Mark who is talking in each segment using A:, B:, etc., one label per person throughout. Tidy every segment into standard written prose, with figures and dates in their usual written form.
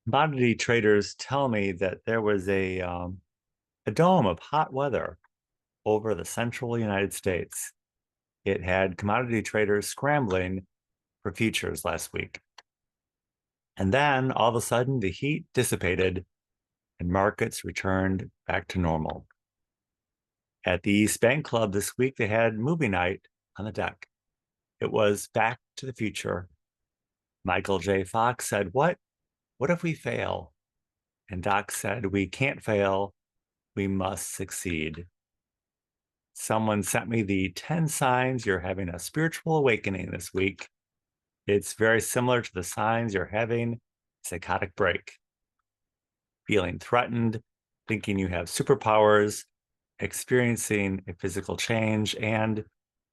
A: Commodity traders tell me that there was a dome of hot weather over the central United States. It had commodity traders scrambling for futures last week. And then all of a sudden, the heat dissipated and markets returned back to normal. At the East Bank Club this week, they had movie night on the deck. It was Back to the Future. Michael J. Fox said, What if we fail? And Doc said, We can't fail. We must succeed. Someone sent me the 10 signs you're having a spiritual awakening this week. It's very similar to the signs you're having a psychotic break. Feeling threatened, thinking you have superpowers, experiencing a physical change, and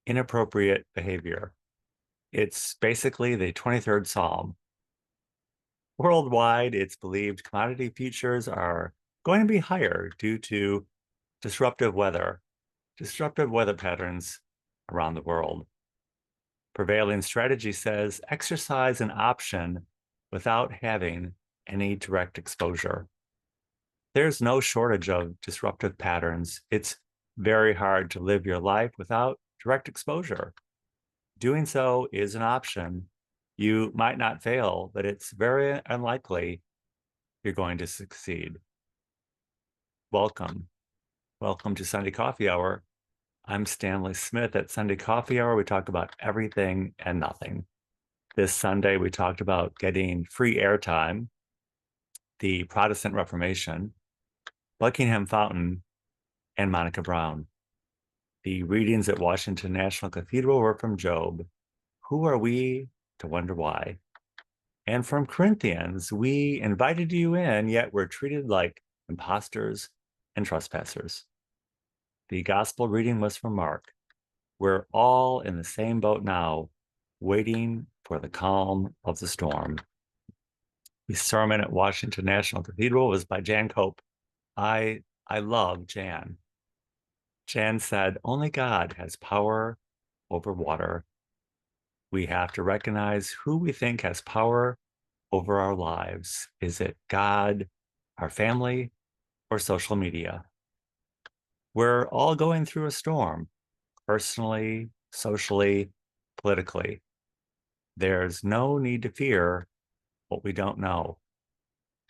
A: inappropriate behavior. It's basically the 23rd Psalm. Worldwide, it's believed commodity futures are going to be higher due to disruptive weather patterns around the world. Prevailing strategy says exercise an option without having any direct exposure. There's no shortage of disruptive patterns. It's very hard to live your life without direct exposure. Doing so is an option. You might not fail, but it's very unlikely you're going to succeed. Welcome. Welcome to Sunday Coffee Hour. I'm Stanley Smith. At Sunday Coffee Hour, we talk about everything and nothing. This Sunday, we talked about getting free airtime, the Protestant Reformation, Buckingham Fountain, and Monica Brown. The readings at Washington National Cathedral were from Job. Who are we to wonder why? And from Corinthians, we invited you in, yet we're treated like imposters and trespassers. The gospel reading was from Mark. We're all in the same boat now, waiting for the calm of the storm. The sermon at Washington National Cathedral was by Jan Cope. I love Jan. Jan said, only God has power over water. We have to recognize who we think has power over our lives. Is it God, our family, or social media? We're all going through a storm, personally, socially, politically. There's no need to fear what we don't know.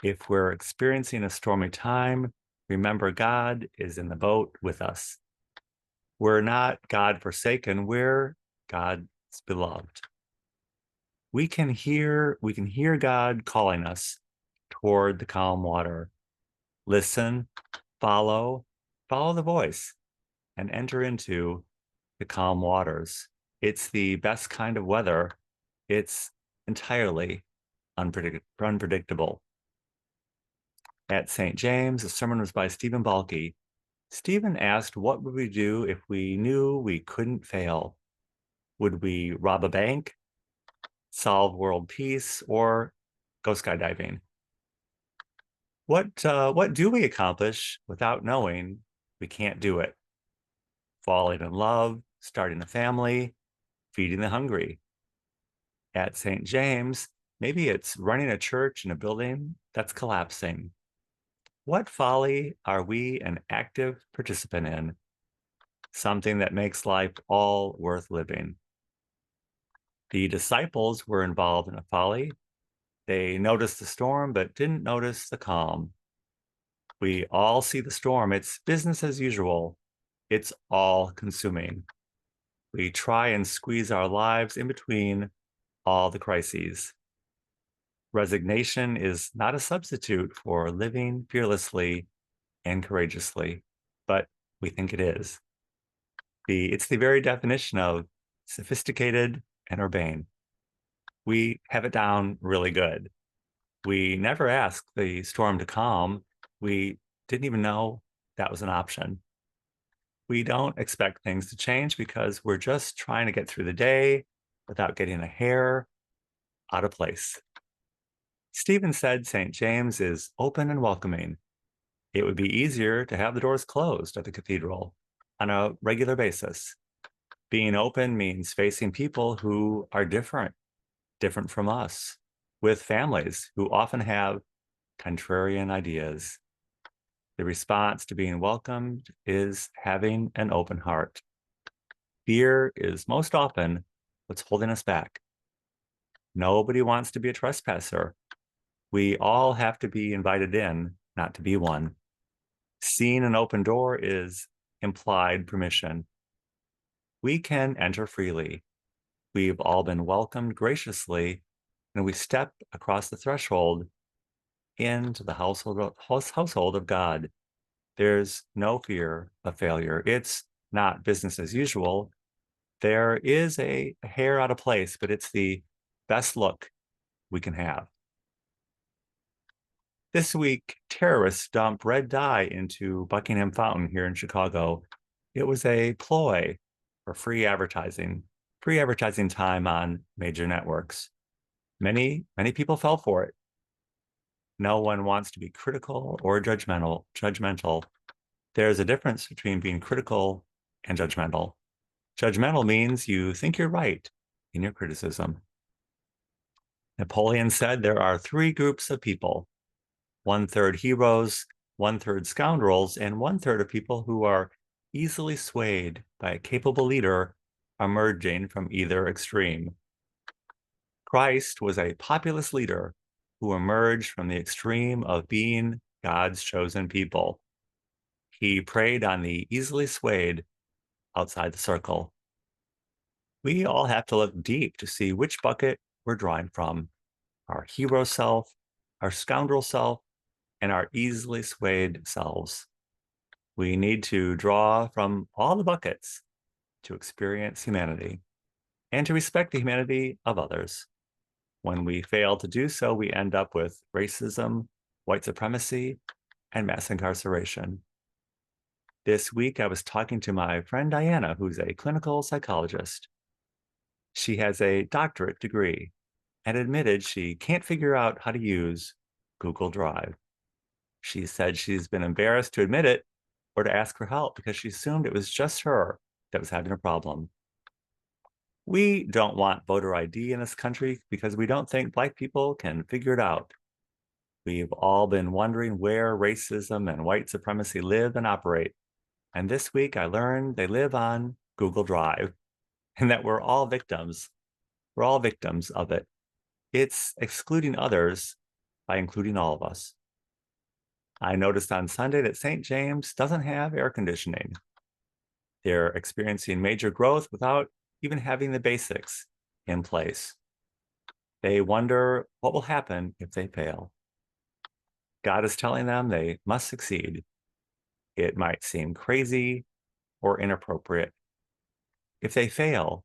A: If we're experiencing a stormy time, remember God is in the boat with us. We're not God forsaken, we're God's beloved. We can hear God calling us toward the calm water. Listen, follow the voice, and enter into the calm waters. It's the best kind of weather. It's entirely unpredictable. At St. James, the sermon was by Stephen Balke. Stephen asked, what would we do if we knew we couldn't fail? Would we rob a bank, solve world peace, or go skydiving? What do we accomplish without knowing we can't do it? Falling in love, starting a family, feeding the hungry. At St. James, maybe it's running a church in a building that's collapsing. What folly are we an active participant in? Something that makes life all worth living. The disciples were involved in a folly. They noticed the storm, but didn't notice the calm. We all see the storm. It's business as usual. It's all consuming. We try and squeeze our lives in between all the crises. Resignation is not a substitute for living fearlessly and courageously, but we think it is. It's the very definition of sophisticated and urbane. We have it down really good. We never asked the storm to calm. We didn't even know that was an option. We don't expect things to change because we're just trying to get through the day without getting a hair out of place. Stephen said St. James is open and welcoming. It would be easier to have the doors closed at the cathedral on a regular basis. Being open means facing people who are different from us, with families who often have contrarian ideas. The response to being welcomed is having an open heart. Fear is most often what's holding us back. Nobody wants to be a trespasser. We all have to be invited in, not to be one. Seeing an open door is implied permission. We can enter freely. We've all been welcomed graciously, and we step across the threshold into the household of God. There's no fear of failure. It's not business as usual. There is a hair out of place, but it's the best look we can have. This week, terrorists dumped red dye into Buckingham Fountain here in Chicago. It was a ploy for free advertising time on major networks. Many people fell for it. No one wants to be critical or judgmental. There's a difference between being critical and judgmental. Judgmental means you think you're right in your criticism. Napoleon said there are three groups of people: 1/3 heroes, 1/3 scoundrels, and 1/3 of people who are easily swayed by a capable leader emerging from either extreme. Christ was a populist leader who emerged from the extreme of being God's chosen people. He preyed on the easily swayed outside the circle. We all have to look deep to see which bucket we're drawing from: our hero self, our scoundrel self, and our easily swayed selves. We need to draw from all the buckets to experience humanity and to respect the humanity of others. When we fail to do so, we end up with racism, white supremacy, and mass incarceration. This week, I was talking to my friend Diana, who's a clinical psychologist. She has a doctorate degree and admitted she can't figure out how to use Google Drive. She said she's been embarrassed to admit it or to ask for help because she assumed it was just her that was having a problem. We don't want voter ID in this country because we don't think Black people can figure it out. We've all been wondering where racism and white supremacy live and operate. And this week I learned they live on Google Drive and that we're all victims. We're all victims of it. It's excluding others by including all of us. I noticed on Sunday that St. James doesn't have air conditioning. They're experiencing major growth without even having the basics in place. They wonder what will happen if they fail. God is telling them they must succeed. It might seem crazy or inappropriate. If they fail,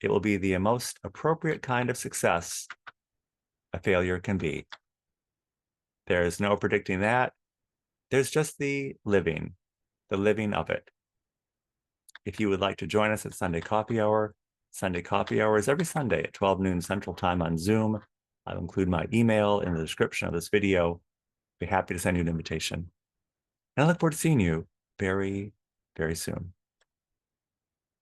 A: it will be the most appropriate kind of success a failure can be. There's no predicting that. There's just the living of it. If you would like to join us at Sunday Coffee Hour is every Sunday at 12 noon Central Time on Zoom. I'll include my email in the description of this video. Be happy to send you an invitation. And I look forward to seeing you very, very soon.